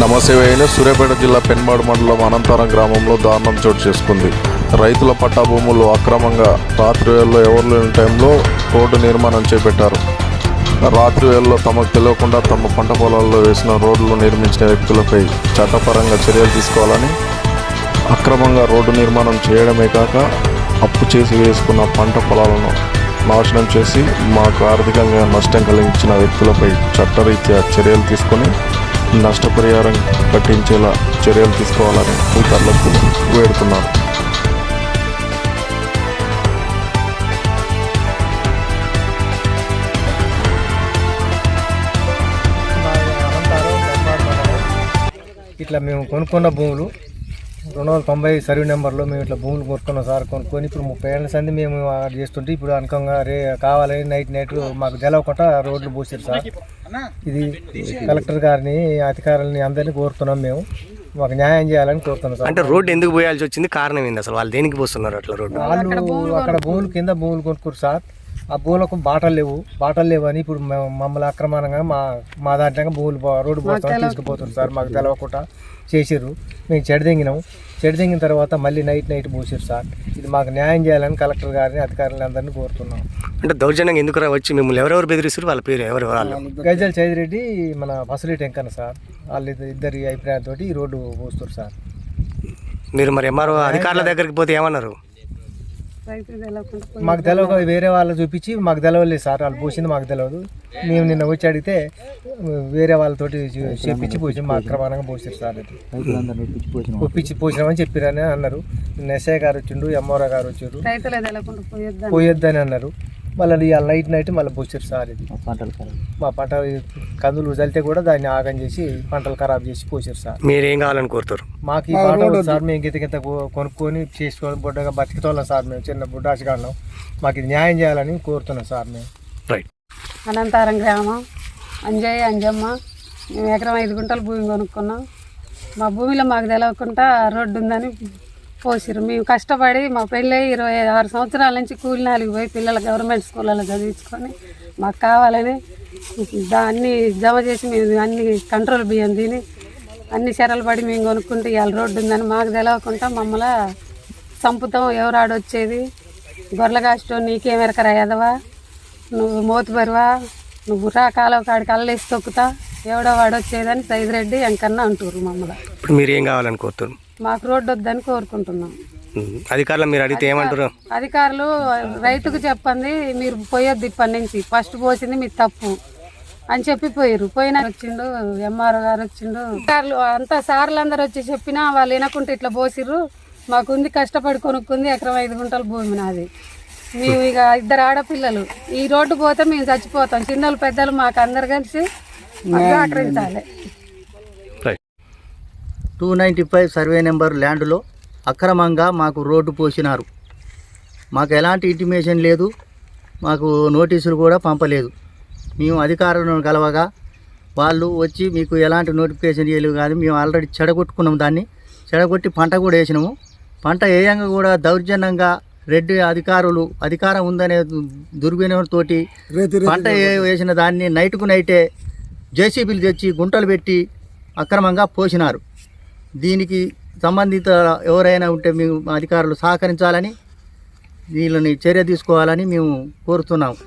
నమసేవైన సూర్యాపేట జిల్లా పెన్మాడు మండలం అనంతరం గ్రామంలో దారుణం చోటు చేసుకుంది. రైతుల పట్టా భూములు అక్రమంగా రాత్రి వేళల్లో ఎవరు లేని టైంలో రోడ్డు నిర్మాణం చేపట్టారు. రాత్రి వేళల్లో తమకు తెలియకుండా తమ పంట పొలాల్లో వేసిన రోడ్లు నిర్మించిన వ్యక్తులపై చట్టపరంగా చర్యలు తీసుకోవాలని, అక్రమంగా రోడ్డు నిర్మాణం చేయడమే కాక అప్పు చేసి వేసుకున్న పంట పొలాలను నాశనం చేసి మాకు ఆర్థికంగా నష్టం కలిగించిన వ్యక్తులపై చట్టరీత్యా చర్యలు తీసుకొని నష్టపరిహారం కట్టించేలా చర్యలు తీసుకోవాలని అధికారులకు వేడుతున్నారు. ఇట్లా మేము కొనుక్కున్న భూములు 290 సర్వే నెంబర్లో మేము ఇట్లా భూములు కొనుక్కున్నాం సార్. కొనుక్కొని ఇప్పుడు 30 ఏళ్ళ సంది మేము చేస్తుంటే ఇప్పుడు అనుకంగా కావాలని నైట్ మాకు తెలవకుండా రోడ్లు పోసారు సార్. ఇది కలెక్టర్ గారిని అధికారులని అందరినీ కోరుతున్నాం. మేము మాకు న్యాయం చేయాలని కోరుతున్నాం సార్. అంటే రోడ్డు ఎందుకు పోయాల్సి వచ్చింది, కారణం ఏంది అసలు? వాళ్ళు దేనికి పోస్తున్నారు అట్లా రోడ్డు? వాళ్ళు అక్కడ భూముల కింద భూములు కొనుక్కురు సార్. ఆ భూములకు బాటలు లేవు అని ఇప్పుడు మమ్మల్ని అక్రమంగా మా దాంట్లో భూములు రోడ్డు పోతాం తీసుకుపోతున్నారు సార్. మాకు తెలవకుండా చేసిర్రు. మేము చెడిదెంగిన తర్వాత మళ్ళీ నైట్ పోసారు సార్. ఇది మాకు న్యాయం చేయాలని కలెక్టర్ గారిని అధికారులను అందరినీ కోరుతున్నాం. అంటే దౌర్జన్యంగా ఎందుకు వచ్చి మిమ్మల్ని ఎవరెవరు బెదిరిస్తారు? వాళ్ళ పేరు ఎవరు? వాళ్ళు గజల్ చైదిరెడ్డి, మన ఫసిలిటీ వెంకన్న సార్. వాళ్ళు ఇద్దరి అభిప్రాయంతో ఈ రోడ్డు పోస్తారు సార్. మీరు మరి ఎంఆర్ఓ అధికారుల దగ్గరికి పోతే ఏమన్నారు? మాకు తెలియక వేరే వాళ్ళు చూపించి మాకు తెలవలేదు సార్. వాళ్ళు పోసింది మాకు తెలియదు. మేము నిన్న వచ్చి అడిగితే వేరే వాళ్ళతోటి చెప్పించి పోసి మా అక్రమంగా పోసారు సార్. ఒప్పించి పోసినామని చెప్పారని అన్నారు. ఎస్ఐ గారు వచ్చిండు, ఎంఆర్ఓ గారు వచ్చారు, పోయొద్దని అన్నారు. మళ్ళీ నైట్ మళ్ళీ పోసారు సార్. ఇది మా పంట కందులు చల్లితే కూడా దాన్ని ఆగం చేసి పంటలు ఖరాబ్ చేసి పోసారు సార్. మీరేం కావాలని కోరుతారు? మాకు ఈ పంట సార్ మేము గింత కొనుక్కొని చేసుకొని బుడ్డగా బతికితోళ్ళం సార్. మేము చిన్న బుడ్డాసిగా ఉన్నాం. మాకు ఇది న్యాయం చేయాలని కోరుతున్నాం సార్. మేము రైట్. అనంతరం గ్రామం అంజమ్మ. మేము ఎకరం 5 గుంటల భూమి కొనుక్కున్నాం. మా భూమిలో మాకు తెలవకుండా రోడ్డు ఉందని పోసిరు. మేము కష్టపడి మా పెళ్ళి 26 సంవత్సరాల నుంచి కూలినాలికి పోయి పిల్లలు గవర్నమెంట్ స్కూళ్ళలో చదివించుకొని మాకు కావాలని దాన్ని జమ చేసి మేము అన్ని కంట్రోల్ బియ్యం తిని అన్ని చెరలు పడి మేము కొనుక్కుంటే ఇవాళ రోడ్డు ఉందని మాకు తెలవకుండా మమ్మల్ని చంపుతాం. ఎవరు ఆడొచ్చేది గొర్రెల కాస్టో నీకేమెరకరా ఎదవా, నువ్వు మోతుబరివా, నువ్వు రా కాలువ కాడికి అల్లేసి తొక్కుతా, ఎవడో వాడొచ్చేదని సైదిరెడ్డి వెంకన్న అంటారు మమ్మల్ని. ఇప్పుడు మీరు ఏం కావాలని కోరుతారు? మాకు రోడ్డు వద్దని కోరుకుంటున్నాం. అధికారులు మీరు అడిగితే ఏమంటారు? అధికారులు రైతుకు చెప్పండి, మీరు పోయొద్దు ఇప్పటి నుంచి, ఫస్ట్ పోసింది మీ తప్పు అని చెప్పిపోయారు. పోయినా వచ్చిండు, ఎంఆర్ఓ గారు వచ్చిండు, అధికారులు అంతా సార్లు అందరు వచ్చి చెప్పినా వాళ్ళు వినకుంటే ఇట్లా పోసిర్రు. మాకుంది కష్టపడి కొనుక్కుంది ఎకరం 5 గుంటల భూమి నాది. మేము ఇక 2 ఆడపిల్లలు, ఈ రోడ్డు పోతే మేము చచ్చిపోతాం. చిన్నలు పెద్దలు మాకు అందరు కలిసి సహకరించాలి. 295 సర్వే నెంబర్ ల్యాండ్లో అక్రమంగా మాకు రోడ్డు పోసినారు. మాకు ఎలాంటి ఇంటిమేషన్ లేదు, మాకు నోటీసులు కూడా పంపలేదు. మేము అధికారులను కలవగా వాళ్ళు వచ్చి మీకు ఎలాంటి నోటిఫికేషన్ చేయలేదు కాదు, మేము ఆల్రెడీ చెడగొట్టుకున్నాం. దాన్ని చెడగొట్టి పంట కూడా వేసినాము. పంట వేయంగా కూడా దౌర్జన్యంగా రెడ్డి అధికారులు అధికారం ఉందనే దుర్వినియోగంతో పంట వేసిన దాన్ని నైట్కు నైటే జేసీబీలు తెచ్చి గుంటలు పెట్టి అక్రమంగా పోసినారు. దీనికి సంబంధిత ఎవరైనా ఉంటే మేము అధికారులు సహకరించాలని, వీళ్ళని చర్య తీసుకోవాలని మేము కోరుతున్నాము.